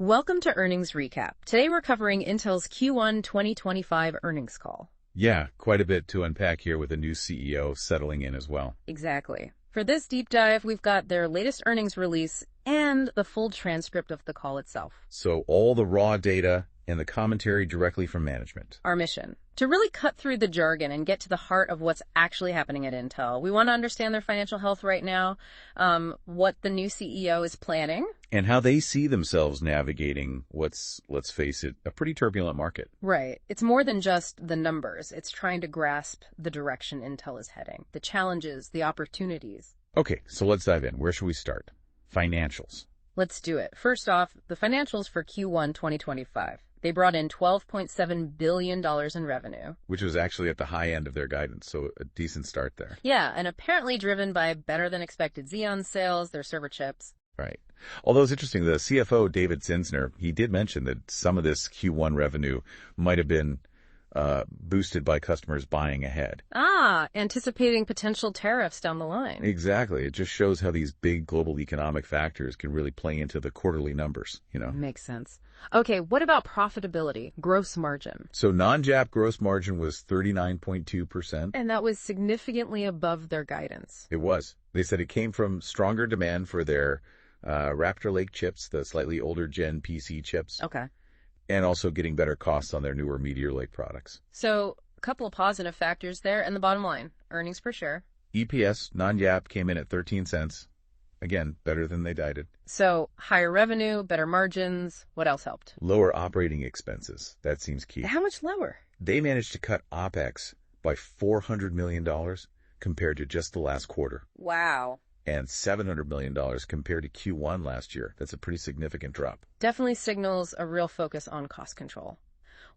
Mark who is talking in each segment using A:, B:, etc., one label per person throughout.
A: Welcome to Earnings Recap. Today we're covering Intel's Q1 2025 earnings call.
B: Yeah, quite a bit to unpack here with a new CEO settling in as well.
A: Exactly. For this deep dive, we've got their latest earnings release and the full transcript of the call itself.
B: So all the raw data and the commentary directly from management.
A: Our mission, to really cut through the jargon and get to the heart of what's actually happening at Intel. We want to understand their financial health right now, what the new CEO is planning.
B: And how they see themselves navigating what's, let's face it, a pretty turbulent market.
A: Right. It's more than just the numbers. It's trying to grasp the direction Intel is heading, the challenges, the opportunities.
B: Okay, so let's dive in. Where should we start? Financials.
A: Let's do it. First off, the financials for Q1 2025. They brought in $12.7 billion in revenue.
B: Which was actually at the high end of their guidance, so a decent start there.
A: Yeah, and apparently driven by better-than-expected Xeon sales, their server chips.
B: Right. Although it's interesting, the CFO, David Zinsner, he did mention that some of this Q1 revenue might have been boosted by customers buying ahead.
A: Anticipating potential tariffs down the line.
B: Exactly. It just shows how these big global economic factors can really play into the quarterly numbers,
A: Makes sense. Okay, what about profitability, gross margin?
B: So non-GAAP gross margin was 39.2%.
A: And that was significantly above their guidance.
B: It was. They said it came from stronger demand for their Raptor Lake chips, the slightly older Gen PC chips.
A: Okay.
B: And also getting better costs on their newer Meteor Lake products.
A: So a couple of positive factors there, and the bottom line, earnings per share.
B: EPS, non-GAAP, came in at 13 cents. Again, better than they guided.
A: So higher revenue, better margins. What else helped?
B: Lower operating expenses. That seems key.
A: How much lower?
B: They managed to cut OPEX by $400 million compared to just the last quarter.
A: Wow.
B: And $700 million compared to Q1 last year. That's a pretty significant drop.
A: Definitely signals a real focus on cost control.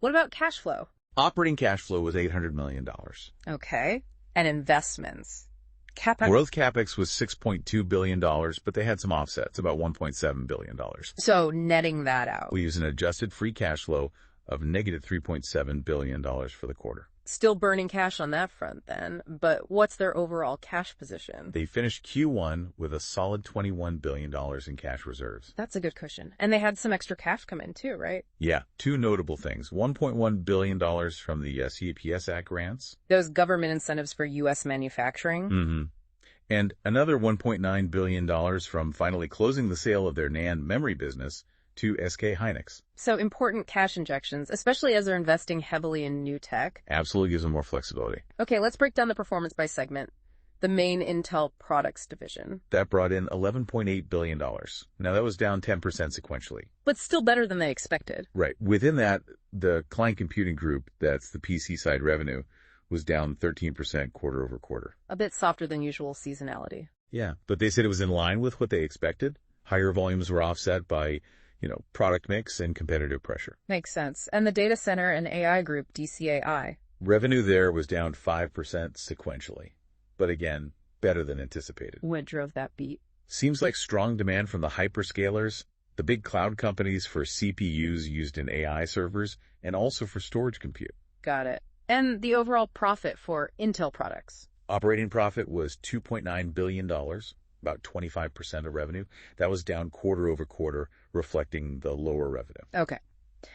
A: What about cash flow?
B: Operating cash flow was $800 million.
A: Okay. And investments? CapEx?
B: Growth CapEx was $6.2 billion, but they had some offsets, about $1.7 billion.
A: So netting that out.
B: We use an adjusted free cash flow of negative $3.7 billion for the quarter.
A: Still burning cash on that front then, but what's their overall cash position?
B: They finished Q1 with a solid $21 billion in cash reserves.
A: That's a good cushion. And they had some extra cash come in too, right?
B: Yeah, two notable things. $1.1 billion from the CPS Act grants.
A: Those government incentives for U.S. manufacturing.
B: Mm-hmm. And another $1.9 billion from finally closing the sale of their NAND memory business to SK Hynix.
A: So important cash injections, especially as they're investing heavily in new tech.
B: Absolutely gives them more flexibility.
A: Okay, let's break down the performance by segment. The main Intel products division.
B: That brought in $11.8 billion. Now, that was down 10% sequentially.
A: But still better than they expected.
B: Right. Within that, the client computing group, that's the PC side revenue, was down 13% quarter over quarter.
A: A bit softer than usual seasonality.
B: Yeah, but they said it was in line with what they expected. Higher volumes were offset by product mix and competitive pressure.
A: Makes sense. And the data center and AI group, DCAI.
B: Revenue there was down 5% sequentially, but again, better than anticipated.
A: What drove that beat?
B: Seems like strong demand from the hyperscalers, the big cloud companies for CPUs used in AI servers, and also for storage compute.
A: Got it. And the overall profit for Intel products?
B: Operating profit was $2.9 billion. About 25% of revenue. That was down quarter over quarter, reflecting the lower revenue.
A: Okay.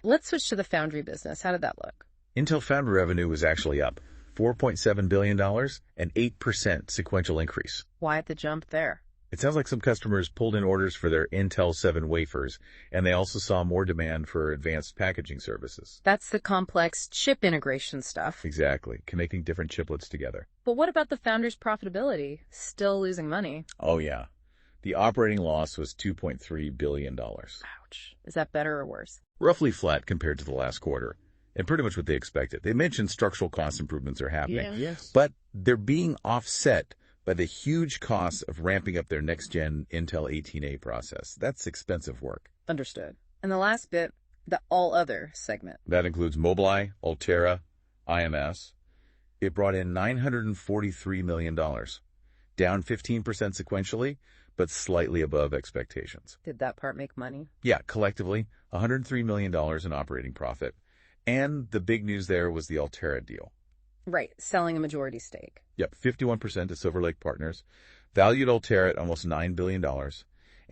A: Let's switch to the foundry business. How did that look?
B: Intel foundry revenue was actually up $4.7 billion, an 8% sequential increase.
A: Why the jump there?
B: It sounds like some customers pulled in orders for their Intel 7 wafers, and they also saw more demand for advanced packaging services.
A: That's the complex chip integration stuff.
B: Exactly, connecting different chiplets together.
A: But what about the foundry's profitability? Still losing money.
B: Oh, yeah. The operating loss was $2.3 billion.
A: Ouch. Is that better or worse?
B: Roughly flat compared to the last quarter, and pretty much what they expected. They mentioned structural cost improvements are happening, but they're being offset by the huge costs of ramping up their next-gen Intel 18A process. That's expensive work.
A: Understood. And the last bit, the all-other segment.
B: That includes Mobileye, Altera, IMS. It brought in $943 million, down 15% sequentially, but slightly above expectations.
A: Did that part make money?
B: Yeah, collectively, $103 million in operating profit. And the big news there was the Altera deal.
A: Right, selling a majority stake.
B: Yep, 51% to Silver Lake Partners, valued Altera at almost $9 billion,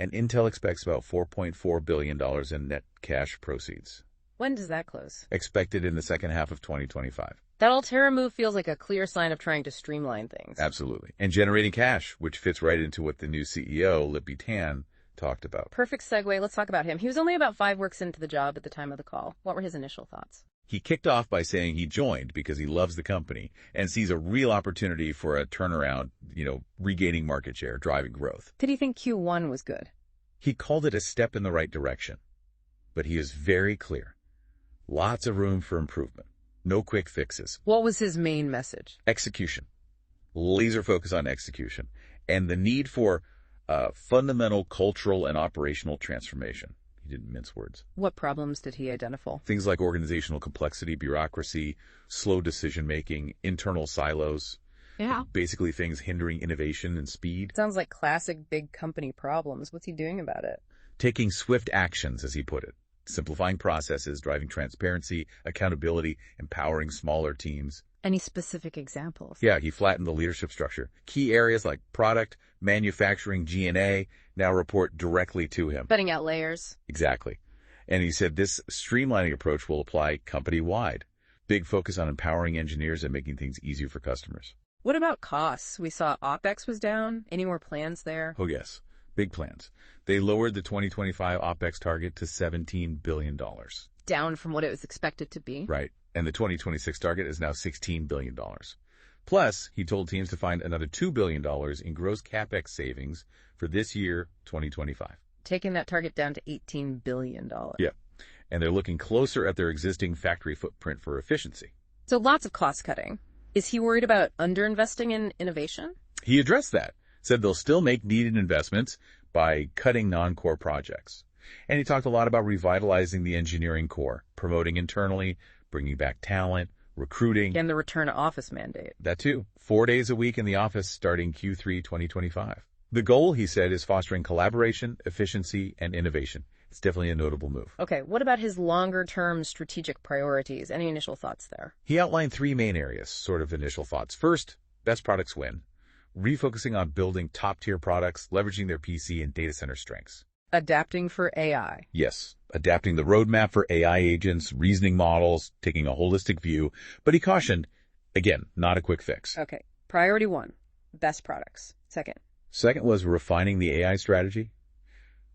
B: and Intel expects about $4.4 billion in net cash proceeds.
A: When does that close?
B: Expected in the second half of 2025.
A: That Altera move feels like a clear sign of trying to streamline things.
B: Absolutely. And generating cash, which fits right into what the new CEO, Lip-Bu Tan, talked about.
A: Perfect segue. Let's talk about him. He was only about 5 weeks into the job at the time of the call. What were his initial thoughts?
B: He kicked off by saying he joined because he loves the company and sees a real opportunity for a turnaround, regaining market share, driving growth.
A: Did he think Q1 was good?
B: He called it a step in the right direction. But he is very clear. Lots of room for improvement. No quick fixes.
A: What was his main message?
B: Execution. Laser focus on execution. And the need for fundamental cultural and operational transformation. He didn't mince words.
A: What problems did he identify?
B: Things like organizational complexity, bureaucracy, slow decision-making, internal silos.
A: Yeah.
B: Basically things hindering innovation and speed.
A: Sounds like classic big company problems. What's he doing about it?
B: Taking swift actions, as he put it. Simplifying processes, driving transparency, accountability, empowering smaller teams.
A: Any specific examples?
B: Yeah, he flattened the leadership structure. Key areas like product, manufacturing, G&A now report directly to him.
A: Cutting out layers.
B: Exactly. And he said this streamlining approach will apply company-wide. Big focus on empowering engineers and making things easier for customers.
A: What about costs? We saw OpEx was down. Any more plans there?
B: Oh, yes. Big plans. They lowered the 2025 OpEx target to $17 billion.
A: Down from what it was expected to be.
B: Right. And the 2026 target is now $16 billion. Plus, he told teams to find another $2 billion in gross CapEx savings for this year, 2025.
A: Taking that target down to $18 billion.
B: Yeah. And they're looking closer at their existing factory footprint for efficiency.
A: So lots of cost cutting. Is he worried about underinvesting in innovation?
B: He addressed that. Said they'll still make needed investments by cutting non-core projects. And he talked a lot about revitalizing the engineering core, promoting internally, bringing back talent, recruiting.
A: And the return to office mandate.
B: That too. 4 days a week in the office starting Q3 2025. The goal, he said, is fostering collaboration, efficiency, and innovation. It's definitely a notable move.
A: Okay, what about his longer-term strategic priorities? Any initial thoughts there?
B: He outlined 3 main areas, sort of initial thoughts. First, best products win. Refocusing on building top-tier products, leveraging their PC and data center strengths.
A: Adapting for AI.
B: Yes, adapting the roadmap for AI agents, reasoning models, taking a holistic view. But he cautioned, again, not a quick fix.
A: Okay, priority 1, best products.
B: Second was refining the AI strategy.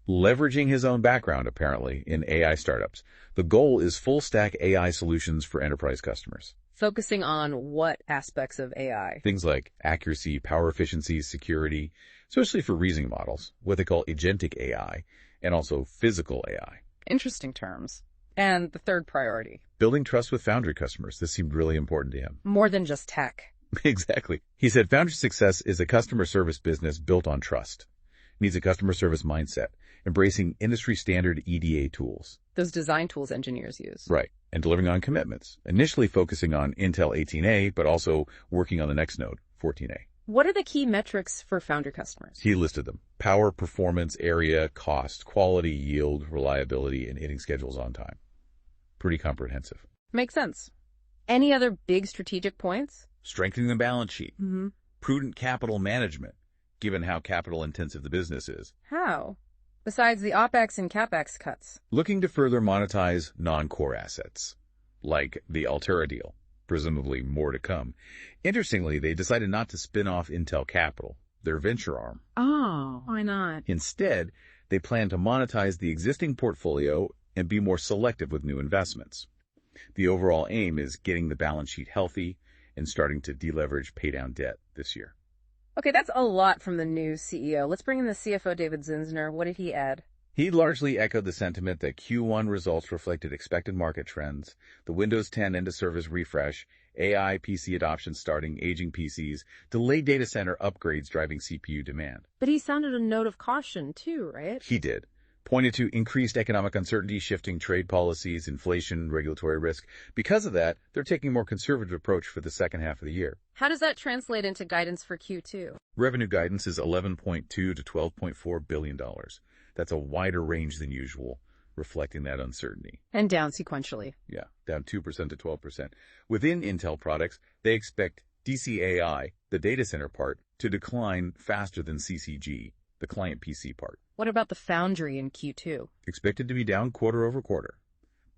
B: Leveraging his own background, apparently, in AI startups. The goal is full-stack AI solutions for enterprise customers.
A: Focusing on what aspects of AI?
B: Things like accuracy, power efficiency, security, especially for reasoning models, what they call agentic AI, and also physical AI.
A: Interesting terms. And the third priority?
B: Building trust with Foundry customers. This seemed really important to him.
A: More than just tech.
B: Exactly. He said Foundry success is a customer service business built on trust. It needs a customer service mindset, embracing industry-standard EDA tools.
A: Those design tools engineers use.
B: Right. And delivering on commitments, initially focusing on Intel 18A, but also working on the next node, 14A.
A: What are the key metrics for Foundry customers?
B: He listed them. Power, performance, area, cost, quality, yield, reliability, and hitting schedules on time. Pretty comprehensive.
A: Makes sense. Any other big strategic points?
B: Strengthening the balance sheet.
A: Mm-hmm.
B: Prudent capital management, given how capital-intensive the business is.
A: How? Besides the OpEx and CapEx cuts.
B: Looking to further monetize non-core assets, like the Altera deal. Presumably more to come. Interestingly, they decided not to spin off Intel Capital, their venture arm.
A: Oh, why not?
B: Instead, they plan to monetize the existing portfolio and be more selective with new investments. The overall aim is getting the balance sheet healthy and starting to deleverage, pay down debt this year.
A: Okay, that's a lot from the new CEO. Let's bring in the CFO, David Zinsner. What did he add?
B: He largely echoed the sentiment that Q1 results reflected expected market trends, the Windows 10 end-of-service refresh, AI PC adoption starting, aging PCs, delayed data center upgrades driving CPU demand.
A: But he sounded a note of caution too, right?
B: He did. Pointed to increased economic uncertainty, shifting trade policies, inflation, regulatory risk. Because of that, they're taking a more conservative approach for the second half of the year.
A: How does that translate into guidance for Q2?
B: Revenue guidance is $11.2 to $12.4 billion. That's a wider range than usual, reflecting that uncertainty.
A: And down sequentially.
B: Yeah, down 2% to 12%. Within Intel products, they expect DCAI, the data center part, to decline faster than CCG, the client PC part.
A: What about the foundry in Q2?
B: Expected to be down quarter-over-quarter,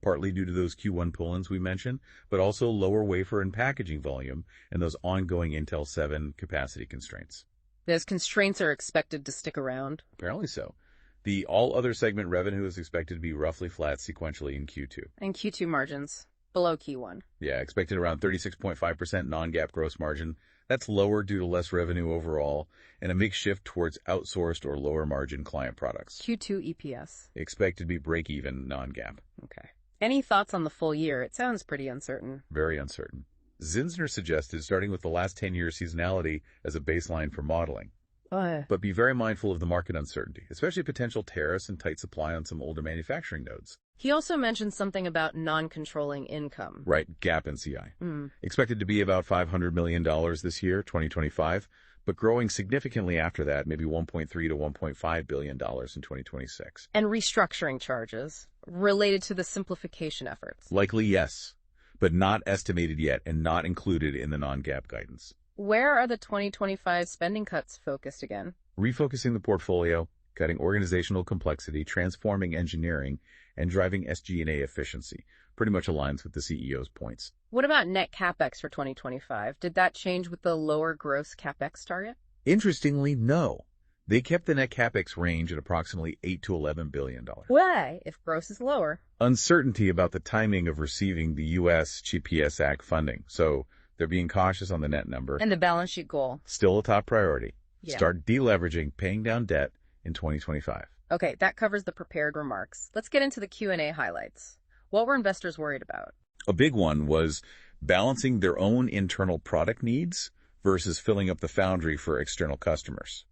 B: partly due to those Q1 pull-ins we mentioned, but also lower wafer and packaging volume and those ongoing Intel 7 capacity constraints.
A: Those constraints are expected to stick around.
B: Apparently so. The all-other segment revenue is expected to be roughly flat sequentially in Q2.
A: And Q2 margins below Q1.
B: Yeah, expected around 36.5% non-GAAP gross margin. That's lower due to less revenue overall and a mix shift towards outsourced or lower margin client products.
A: Q2 EPS.
B: Expected to be break-even non-GAAP.
A: Okay. Any thoughts on the full year? It sounds pretty uncertain.
B: Very uncertain. Zinsner suggested starting with the last 10-year seasonality as a baseline for modeling. But be very mindful of the market uncertainty, especially potential tariffs and tight supply on some older manufacturing nodes.
A: He also mentioned something about non-controlling income.
B: Right, GAAP NCI. Expected to be about $500 million this year, 2025, but growing significantly after that, maybe $1.3 to $1.5 billion in 2026.
A: And restructuring charges related to the simplification efforts.
B: Likely yes, but not estimated yet and not included in the non-GAAP guidance.
A: Where are the 2025 spending cuts focused again?
B: Refocusing the portfolio, cutting organizational complexity, transforming engineering, and driving SG&A efficiency. Pretty much aligns with the CEO's points.
A: What about net CapEx for 2025? Did that change with the lower gross CapEx target?
B: Interestingly, no. They kept the net CapEx range at approximately $8 to $11 billion.
A: Why, if gross is lower?
B: Uncertainty about the timing of receiving the U.S. CHIPS Act funding, so they're being cautious on the net number.
A: And the balance sheet goal?
B: Still a top priority.
A: Yeah.
B: Start deleveraging, paying down debt in 2025.
A: Okay, that covers the prepared remarks. Let's get into the Q&A highlights. What were investors worried about?
B: A big one was balancing their own internal product needs versus filling up the foundry for external customers.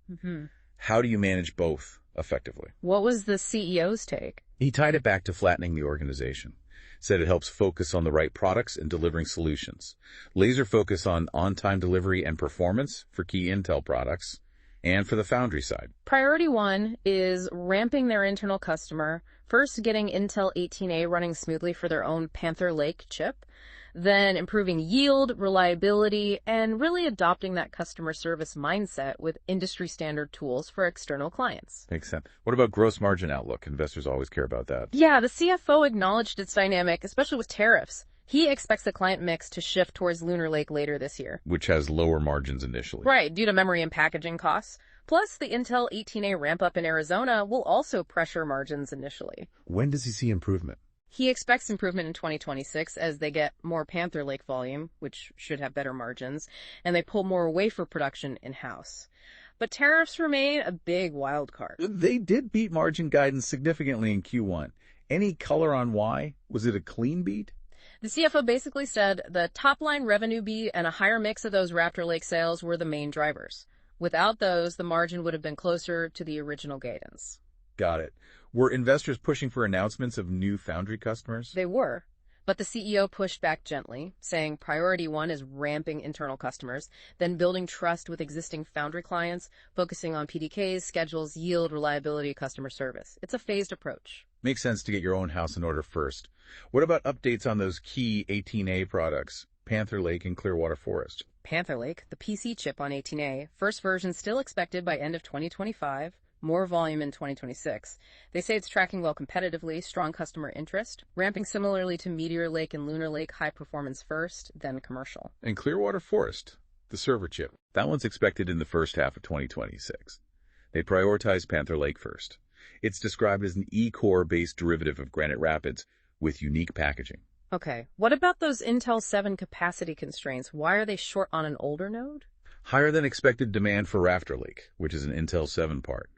B: How do you manage both effectively?
A: What was the CEO's take?
B: He tied it back to flattening the organization. Said it helps focus on the right products and delivering solutions. Laser focus on on-time delivery and performance for key Intel products and for the foundry side.
A: Priority 1 is ramping their internal customer, first getting Intel 18A running smoothly for their own Panther Lake chip, then improving yield, reliability, and really adopting that customer service mindset with industry standard tools for external clients.
B: Makes sense. What about gross margin outlook? Investors always care about that.
A: Yeah, the CFO acknowledged its dynamic, especially with tariffs. He expects the client mix to shift towards Lunar Lake later this year.
B: Which has lower margins initially.
A: Right, due to memory and packaging costs. Plus, the Intel 18A ramp-up in Arizona will also pressure margins initially.
B: When does he see improvement?
A: He expects improvement in 2026 as they get more Panther Lake volume, which should have better margins, and they pull more wafer production in-house. But tariffs remain a big wild card.
B: They did beat margin guidance significantly in Q1. Any color on why? Was it a clean beat?
A: The CFO basically said the top-line revenue beat and a higher mix of those Raptor Lake sales were the main drivers. Without those, the margin would have been closer to the original guidance.
B: Got it. Were investors pushing for announcements of new foundry customers?
A: They were, but the CEO pushed back gently, saying priority 1 is ramping internal customers, then building trust with existing foundry clients, focusing on PDKs, schedules, yield, reliability, customer service. It's a phased approach.
B: Makes sense to get your own house in order first. What about updates on those key 18A products, Panther Lake and Clearwater Forest?
A: Panther Lake, the PC chip on 18A, first version still expected by end of 2025. More volume in 2026. They say it's tracking well competitively, strong customer interest, ramping similarly to Meteor Lake and Lunar Lake, high performance first, then commercial.
B: And Clearwater Forest, the server chip. That one's expected in the first half of 2026. They prioritize Panther Lake first. It's described as an E-core based derivative of Granite Rapids with unique packaging.
A: Okay, what about those Intel 7 capacity constraints? Why are they short on an older node?
B: Higher than expected demand for Raptor Lake, which is an Intel 7 part.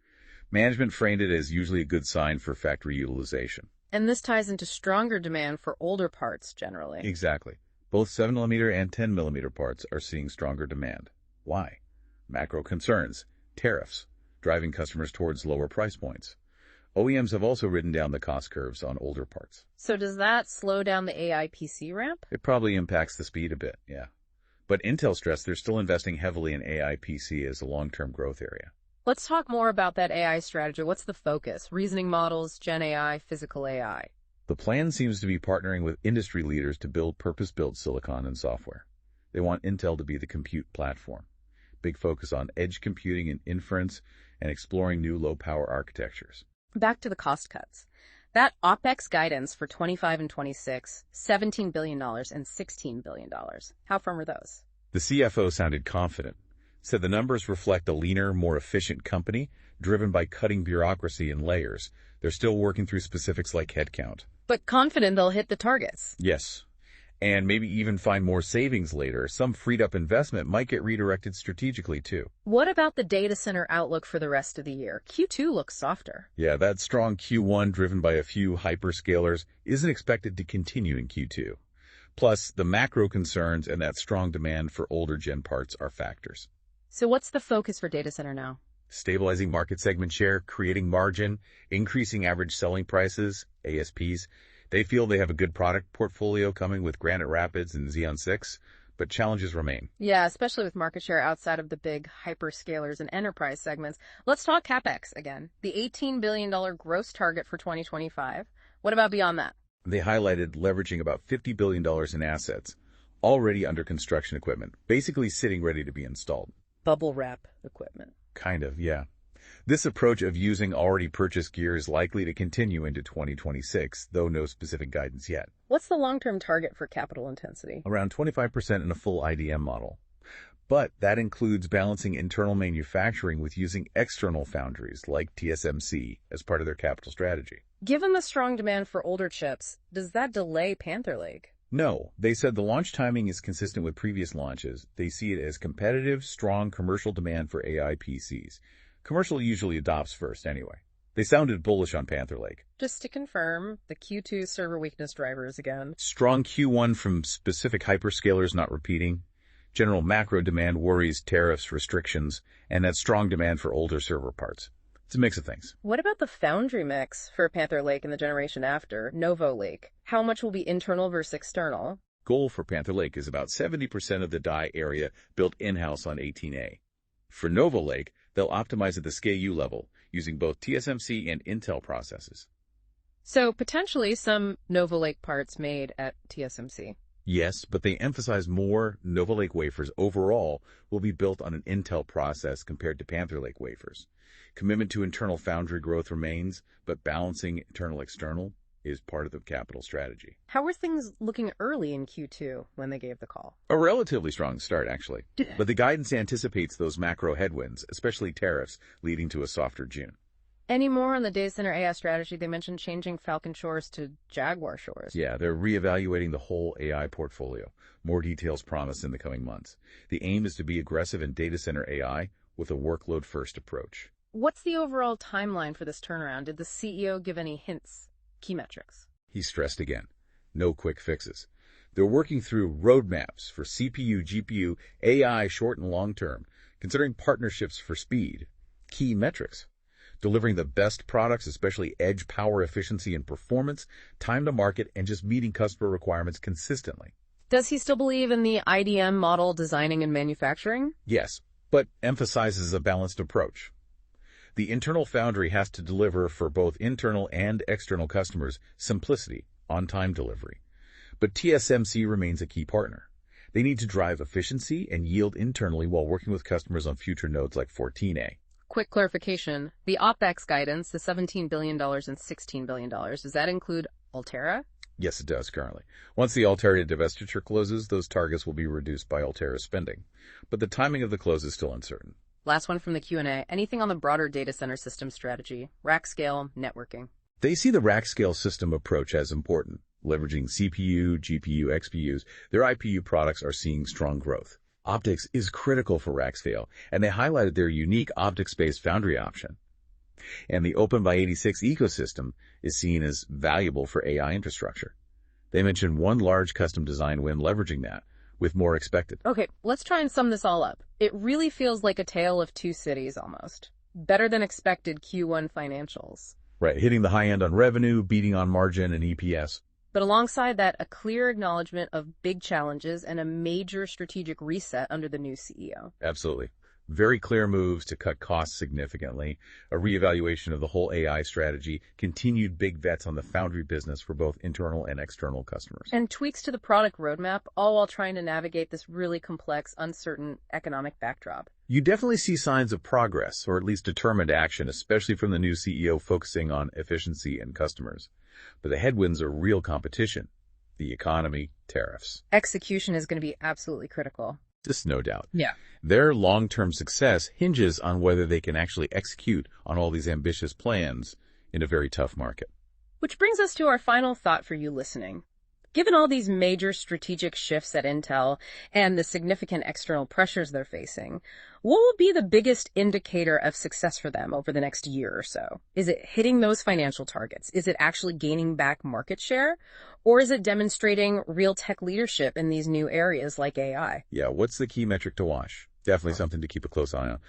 B: Management framed it as usually a good sign for factory utilization.
A: And this ties into stronger demand for older parts generally.
B: Exactly. Both 7mm and 10mm parts are seeing stronger demand. Why? Macro concerns, tariffs, driving customers towards lower price points. OEMs have also ridden down the cost curves on older parts.
A: So does that slow down the AI PC ramp?
B: It probably impacts the speed a bit, yeah. But Intel stressed they're still investing heavily in AI PC as a long-term growth area.
A: Let's talk more about that AI strategy. What's the focus? Reasoning models, Gen AI, physical AI?
B: The plan seems to be partnering with industry leaders to build purpose-built silicon and software. They want Intel to be the compute platform. Big focus on edge computing and inference, and exploring new low-power architectures.
A: Back to the cost cuts. That OPEX guidance for 25 and 26, $17 billion and $16 billion. How firm are those?
B: The CFO sounded confident, said the numbers reflect a leaner, more efficient company driven by cutting bureaucracy in layers. They're still working through specifics like headcount.
A: But confident they'll hit the targets.
B: Yes. And maybe even find more savings later. Some freed-up investment might get redirected strategically, too.
A: What about the data center outlook for the rest of the year? Q2 looks softer.
B: Yeah, that strong Q1 driven by a few hyperscalers isn't expected to continue in Q2. Plus, the macro concerns and that strong demand for older gen parts are factors.
A: So what's the focus for data center now?
B: Stabilizing market segment share, creating margin, increasing average selling prices, ASPs. They feel they have a good product portfolio coming with Granite Rapids and Xeon 6, but challenges remain.
A: Yeah, especially with market share outside of the big hyperscalers and enterprise segments. Let's talk CapEx again. The $18 billion gross target for 2025. What about beyond that?
B: They highlighted leveraging about $50 billion in assets, already under construction equipment, basically sitting ready to be installed.
A: Bubble wrap equipment.
B: Kind of, yeah. This approach of using already purchased gear is likely to continue into 2026, though no specific guidance yet.
A: What's the long-term target for capital intensity?
B: Around 25% in a full IDM model. But that includes balancing internal manufacturing with using external foundries like TSMC as part of their capital strategy.
A: Given the strong demand for older chips, does that delay Panther Lake?
B: No, they said the launch timing is consistent with previous launches. They see it as competitive, strong commercial demand for AI PCs. Commercial usually adopts first anyway. They sounded bullish on Panther Lake.
A: Just to confirm, the Q2 server weakness drivers again.
B: Strong Q1 from specific hyperscalers not repeating. General macro demand worries, tariffs, restrictions, and that strong demand for older server parts. It's a mix of things.
A: What about the foundry mix for Panther Lake and the generation after, Novo Lake? How much will be internal versus external?
B: Goal for Panther Lake is about 70% of the die area built in-house on 18A. For Novo Lake, they'll optimize at the SKU level, using both TSMC and Intel processes.
A: So potentially some Novo Lake parts made at TSMC.
B: Yes, but they emphasize more Novo Lake wafers overall will be built on an Intel process compared to Panther Lake wafers. Commitment to internal foundry growth remains, but balancing internal-external is part of the capital strategy.
A: How were things looking early in Q2 when they gave the call?
B: A relatively strong start, actually. But the guidance anticipates those macro headwinds, especially tariffs, leading to a softer June.
A: Any more on the data center AI strategy? They mentioned changing Falcon Shores to Jaguar Shores.
B: Yeah, they're reevaluating the whole AI portfolio. More details promised in the coming months. The aim is to be aggressive in data center AI with a workload-first approach.
A: What's the overall timeline for this turnaround? Did the CEO give any hints? Key metrics.
B: He stressed again, no quick fixes. They're working through roadmaps for CPU, GPU, AI short and long term, considering partnerships for speed. Key metrics. Delivering the best products, especially edge power efficiency and performance, time to market, and just meeting customer requirements consistently.
A: Does he still believe in the IDM model designing and manufacturing?
B: Yes, but emphasizes a balanced approach. The internal foundry has to deliver for both internal and external customers simplicity, on-time delivery. But TSMC remains a key partner. They need to drive efficiency and yield internally while working with customers on future nodes like 14A.
A: Quick clarification. The OPEX guidance, the $17 billion and $16 billion, does that include Altera?
B: Yes, it does currently. Once the Altera divestiture closes, those targets will be reduced by Altera's spending. But the timing of the close is still uncertain.
A: Last one from the Q&A. Anything on the broader data center system strategy? Rack scale, networking.
B: They see the rack scale system approach as important. Leveraging CPU, GPU, XPUs, their IPU products are seeing strong growth. Optics is critical for rack scale, and they highlighted their unique optics-based foundry option. And the Open by 86 ecosystem is seen as valuable for AI infrastructure. They mentioned one large custom design win leveraging that, with more expected.
A: Okay, let's try and sum this all up. It really feels like a tale of two cities almost. Better than expected Q1 financials.
B: Right, hitting the high end on revenue, beating on margin and EPS.
A: But alongside that, a clear acknowledgement of big challenges and a major strategic reset under the new CEO.
B: Absolutely. Very clear moves to cut costs significantly, a reevaluation of the whole AI strategy, continued big bets on the foundry business for both internal and external customers.
A: And tweaks to the product roadmap, all while trying to navigate this really complex, uncertain economic backdrop.
B: You definitely see signs of progress, or at least determined action, especially from the new CEO focusing on efficiency and customers. But the headwinds are real competition. The economy, tariffs.
A: Execution is going to be absolutely critical.
B: Just no doubt.
A: Yeah.
B: Their long-term success hinges on whether they can actually execute on all these ambitious plans in a very tough market.
A: Which brings us to our final thought for you listening. Given all these major strategic shifts at Intel and the significant external pressures they're facing, what will be the biggest indicator of success for them over the next year or so? Is it hitting those financial targets? Is it actually gaining back market share? Or is it demonstrating real tech leadership in these new areas like AI?
B: Yeah, what's the key metric to watch? Definitely something to keep a close eye on.